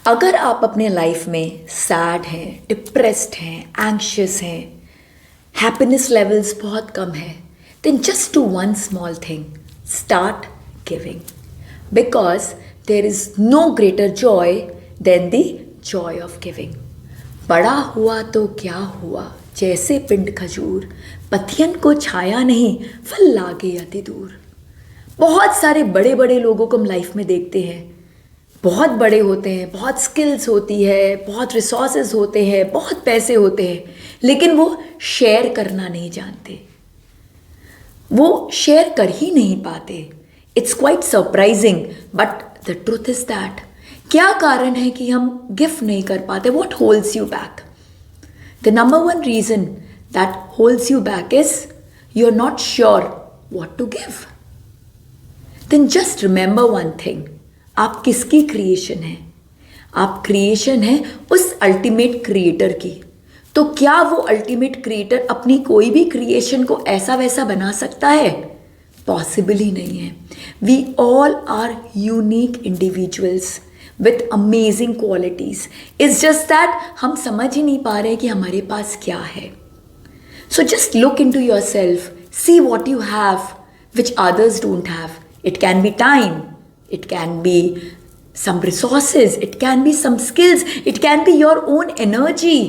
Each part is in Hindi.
अगर आप अपने लाइफ में सैड हैं, डिप्रेस्ड हैं, एंग्शियस हैं, हैप्पीनेस लेवल्स बहुत कम है, then just do one small thing, start giving, because there is no greater joy than the joy of giving. बड़ा हुआ तो क्या हुआ, जैसे पिंड खजूर, पथियन को छाया नहीं, फल लागे अति दूर। बहुत सारे बड़े बड़े लोगों को हम लाइफ में देखते हैं, बहुत बड़े होते हैं, बहुत स्किल्स होती है, बहुत रिसोर्सेज होते हैं, बहुत पैसे होते हैं, लेकिन वो शेयर करना नहीं जानते, वो शेयर कर ही नहीं पाते। It's quite surprising, but the truth is that क्या कारण है कि हम गिफ्ट नहीं कर पाते? What holds you back? The number one reason that holds you back is you are not sure what to give. Then just remember one thing, आप किसकी क्रिएशन है? आप क्रिएशन है उस अल्टीमेट क्रिएटर की। तो क्या वो अल्टीमेट क्रिएटर अपनी कोई भी क्रिएशन को ऐसा वैसा बना सकता है? पॉसिबल ही नहीं है। We all are unique individuals with amazing qualities. It's just that हम समझ ही नहीं पा रहे कि हमारे पास क्या है। So just look into yourself, see what you have which others don't have. It can be time, it can be some resources, it can be some skills, it can be your own energy,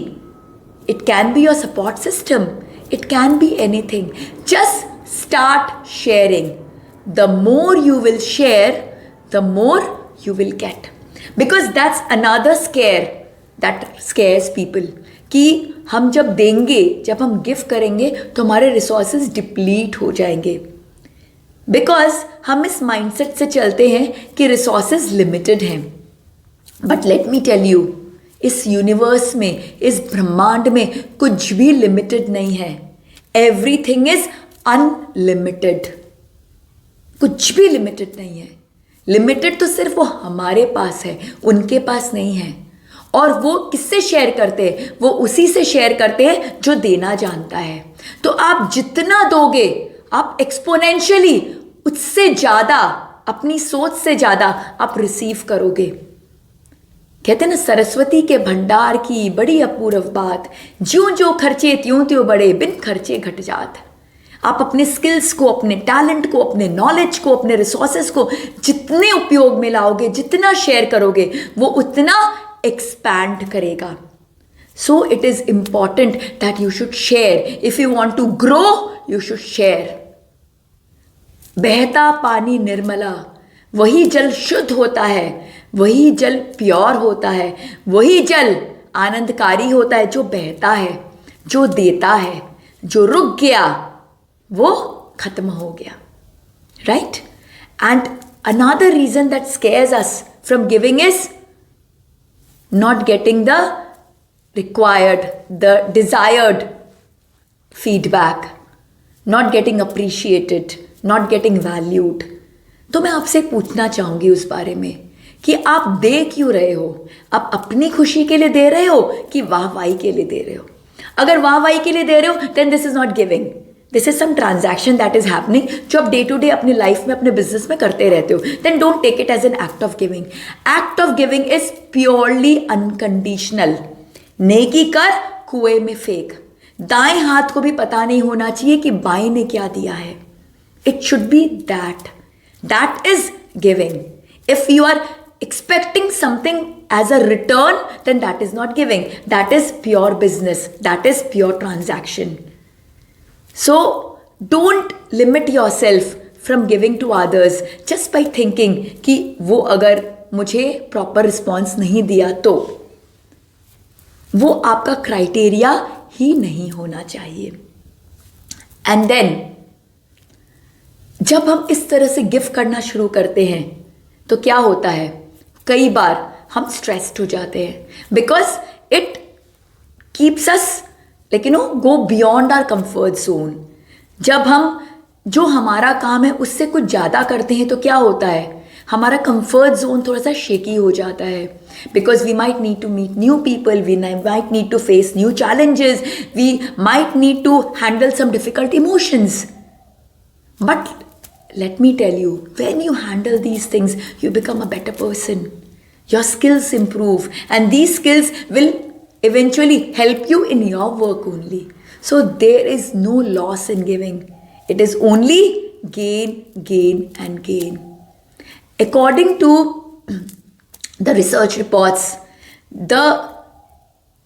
it can be your support system, it can be anything. Just start sharing. The more you will share, the more you will get. Because that's another scare that scares people. कि हम जब देंगे, जब हम गिफ्ट करेंगे तो हमारे रिसोर्सेज डिप्लीट हो जाएंगे। बिकॉज हम इस माइंडसेट से चलते हैं कि रिसोर्सेज लिमिटेड हैं। But let me tell you, इस यूनिवर्स में, इस ब्रह्मांड में कुछ भी लिमिटेड नहीं है। Everything is unlimited. कुछ भी लिमिटेड नहीं है। लिमिटेड तो सिर्फ वो हमारे पास है, उनके पास नहीं है। और वो किससे शेयर करते हैं? वो उसी से शेयर करते हैं जो देना जानता है। तो आप जितना दोगे, आप एक्सपोनेंशियली उससे ज़्यादा, अपनी सोच से ज़्यादा आप रिसीव करोगे। कहते हैं ना, सरस्वती के भंडार की बड़ी अपूर्व बात, ज्यों ज्यों खर्चे त्यों त्यों बड़े, बिन खर्चे घट जात। आप अपने स्किल्स को, अपने टैलेंट को, अपने नॉलेज को, अपने रिसोर्सेज को जितने उपयोग में लाओगे, जितना शेयर करोगे, वो उतना एक्सपैंड करेगा। So it is important that you should share. If you want to grow, you should share. बहता पानी निर्मला, वही जल शुद्ध होता है, वही जल प्योर होता है, वही जल आनंदकारी होता है जो बहता है, जो देता है। जो रुक गया वो खत्म हो गया। Right? And another reason that scares us from giving is not getting the required, the desired feedback, not getting appreciated, not getting valued. तो मैं आपसे पूछना चाहूँगी उस बारे में कि आप दे क्यों रहे हो? आप अपनी खुशी के लिए दे रहे हो कि वाहवाही के लिए दे रहे हो? अगर वाहवाही के लिए दे रहे हो, then this is not giving. This is some transaction that is happening, जो आप डे टू डे अपनी लाइफ में, अपने बिजनेस में करते रहते हो। Then don't take it as an act of giving. Act of giving is purely unconditional. नेकी कर, कुएं में फेंक। दाएं हाथ को भी पता नहीं होना चाहिए कि बाएं ने क्या दिया है। It should be that is giving. If you are expecting something as a return, then that is not giving. That is pure business. That is pure transaction. So don't limit yourself from giving to others just by thinking कि वो अगर मुझे proper response नहीं दिया तो। वो आपका क्राइटेरिया ही नहीं होना चाहिए। And then जब हम इस तरह से गिफ्ट करना शुरू करते हैं तो क्या होता है? कई बार हम स्ट्रेस्ड हो जाते हैं because it keeps us like go beyond our comfort zone. जब हम जो हमारा काम है उससे कुछ ज़्यादा करते हैं तो क्या होता है? हमारा कंफर्ट जोन थोड़ा सा शेकी हो जाता है because we might need to meet new people, we might need to face new challenges, we might need to handle some difficult emotions. But let me tell you, when you handle these things, you become a better person. your skills improve, and these skills will eventually help you in your work only. So there is no loss in giving. It is only gain, gain, and gain. According to the research reports, the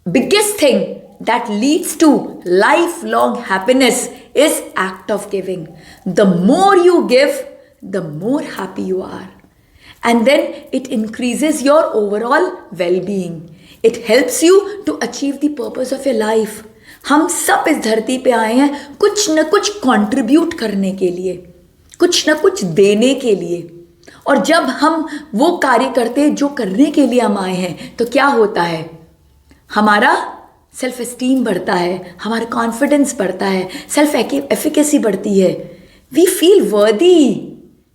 biggest thing that leads to lifelong happiness is act of giving. The more you give, the more happy you are. And then it increases your overall well-being. It helps you to achieve the purpose of your life. हम सब इस धरती पे आए हैं कुछ न कुछ कंट्रीब्यूट करने के लिए, कुछ न कुछ देने के लिए. और जब हम वो कार्य करते हैं जो करने के लिए हम आए हैं, तो क्या होता है? हमारा सेल्फ एस्टीम बढ़ता है, हमारा कॉन्फिडेंस बढ़ता है, सेल्फ एफिकेसी बढ़ती है. We feel worthy,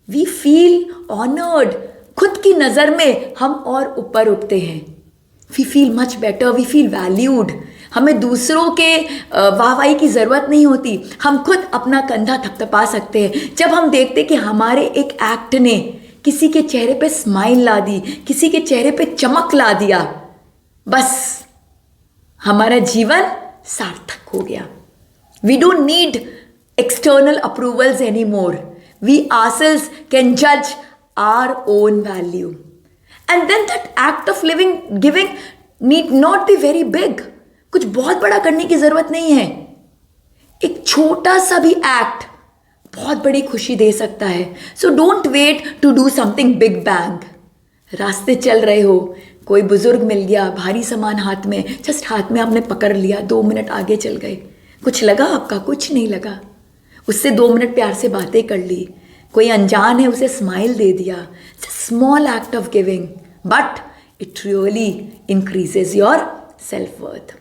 we feel honoured. खुद की नज़र में हम और ऊपर उठते हैं. We feel much better, we feel valued. हमें दूसरों के वाहवाही की ज़रूरत नहीं होती. हम खुद अपना कंधा थपथपा सकते हैं जब हम देखते कि हमारे एक एक्ट ने किसी के चेहरे पे स्माइल ला दी, किसी के चेहरे पे चमक ला दिया. बस हमारा जीवन सार्थक हो गया. We don't need external approvals anymore. We ourselves can judge our own value. And then that act of giving need not be very big. कुछ बहुत बड़ा करने की ज़रूरत नहीं है. एक छोटा सा भी एक्ट बहुत बड़ी खुशी दे सकता है. So don't wait to do something big bang. रास्ते चल रहे हो, कोई बुजुर्ग मिल गया, भारी सामान हाथ में, जस्ट हाथ में आपने पकड़ लिया, 2 मिनट आगे चल गए. कुछ लगा आपका? कुछ नहीं लगा. उससे 2 मिनट प्यार से बातें कर ली. कोई अनजान है, उसे स्माइल दे दिया. Small act of giving, but it really increases your self worth.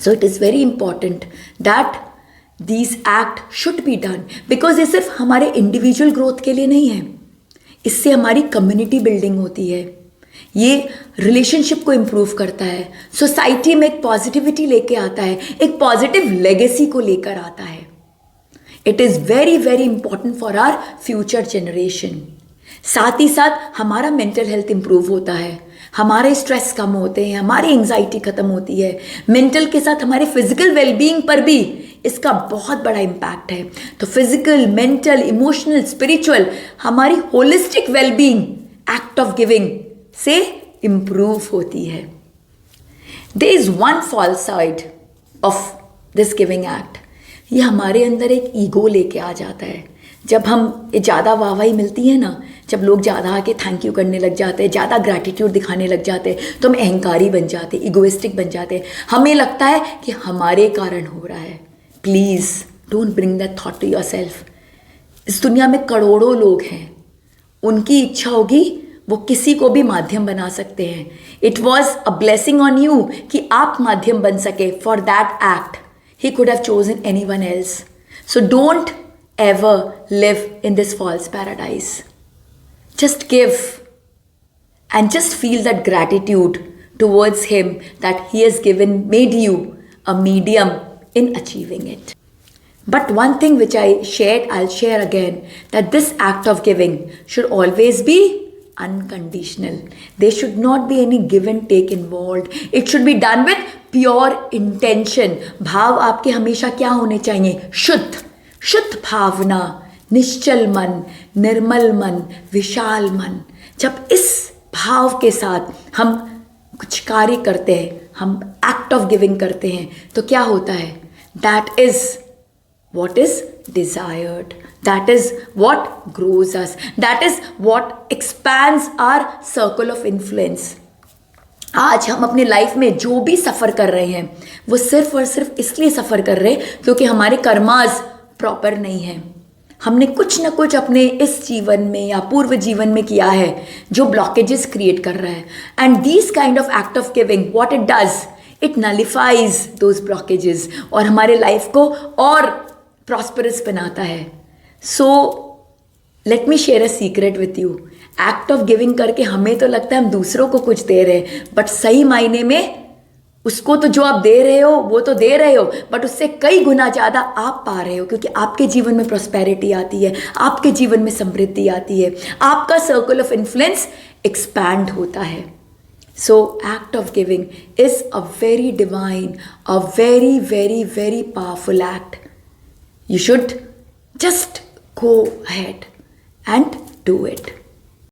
So it is very important that these act should be done, because ये सिर्फ हमारे इंडिविजुअल ग्रोथ के लिए नहीं है. इससे हमारी कम्युनिटी बिल्डिंग होती है. ये रिलेशनशिप को इम्प्रूव करता है, सोसाइटी में एक पॉजिटिविटी लेके आता है, एक पॉजिटिव लेगेसी को लेकर आता है. It is very very important for our future generation. साथ ही साथ हमारा मेंटल हेल्थ इम्प्रूव होता है, हमारे स्ट्रेस कम होते हैं, हमारी एंग्जाइटी ख़त्म होती है. मेंटल के साथ हमारे फिजिकल वेलबींग पर भी इसका बहुत बड़ा इम्पैक्ट है. तो फिजिकल, मेंटल, इमोशनल, स्पिरिचुअल, हमारी holistic wellbeing act of giving से इम्प्रूव होती है. There is one false side of this giving act. ये हमारे अंदर एक ईगो लेके आ जाता है. जब हम ज़्यादा वाहवाही मिलती है ना, जब लोग ज़्यादा आके थैंक यू करने लग जाते हैं, ज़्यादा ग्रैटिट्यूड दिखाने लग जाते हैं, तो हम अहंकारी बन जाते हैं, इगोइस्टिक बन जाते हैं. हमें लगता है कि हमारे कारण हो रहा है. Please don't bring that thought to yourself. इस दुनिया में करोड़ों लोग हैं, उनकी इच्छा होगी वो किसी को भी माध्यम बना सकते हैं. It was a blessing on you कि आप माध्यम बन सके. For that act he could have chosen anyone else. So don't ever live in this false paradise. Just give and just feel that gratitude towards him that he has made you a medium in achieving it. But one thing which I shared, I'll share again, that this act of giving should always be unconditional. There should not be any give and take involved. It should be done with pure intention. भाव आपके हमेशा क्या होने चाहिए? शुद्ध, शुद्ध भावना, निश्चल मन, निर्मल मन, विशाल मन. जब इस भाव के साथ हम कुछ कार्य करते हैं, हम एक्ट ऑफ गिविंग करते हैं, तो क्या होता है? That is what is desired, that is what grows us, that is what expands our circle of influence. आज हम अपने लाइफ में जो भी सफ़र कर रहे हैं, वो सिर्फ और सिर्फ इसलिए सफ़र कर रहे हैं क्योंकि हमारे कर्मास प्रॉपर नहीं हैं. हमने कुछ ना कुछ अपने इस जीवन में या पूर्व जीवन में किया है जो ब्लॉकेजेस क्रिएट कर रहा है. And this kind of act of giving, what it does, it nullifies those blockages और हमारे लाइफ को और प्रॉस्परस बनाता है. So let me share a secret with you. Act of giving करके हमें तो लगता है हम दूसरों को कुछ दे रहे हैं, बट सही मायने में उसको तो जो आप दे रहे हो वो तो दे रहे हो, बट उससे कई गुना ज़्यादा आप पा रहे हो, क्योंकि आपके जीवन में प्रॉस्पेरिटी आती है, आपके जीवन में समृद्धि आती है, आपका सर्कल ऑफ इन्फ्लुएंस एक्सपैंड होता है. So, act of giving is a very divine, a very, very, very powerful act. You should just go ahead and do it.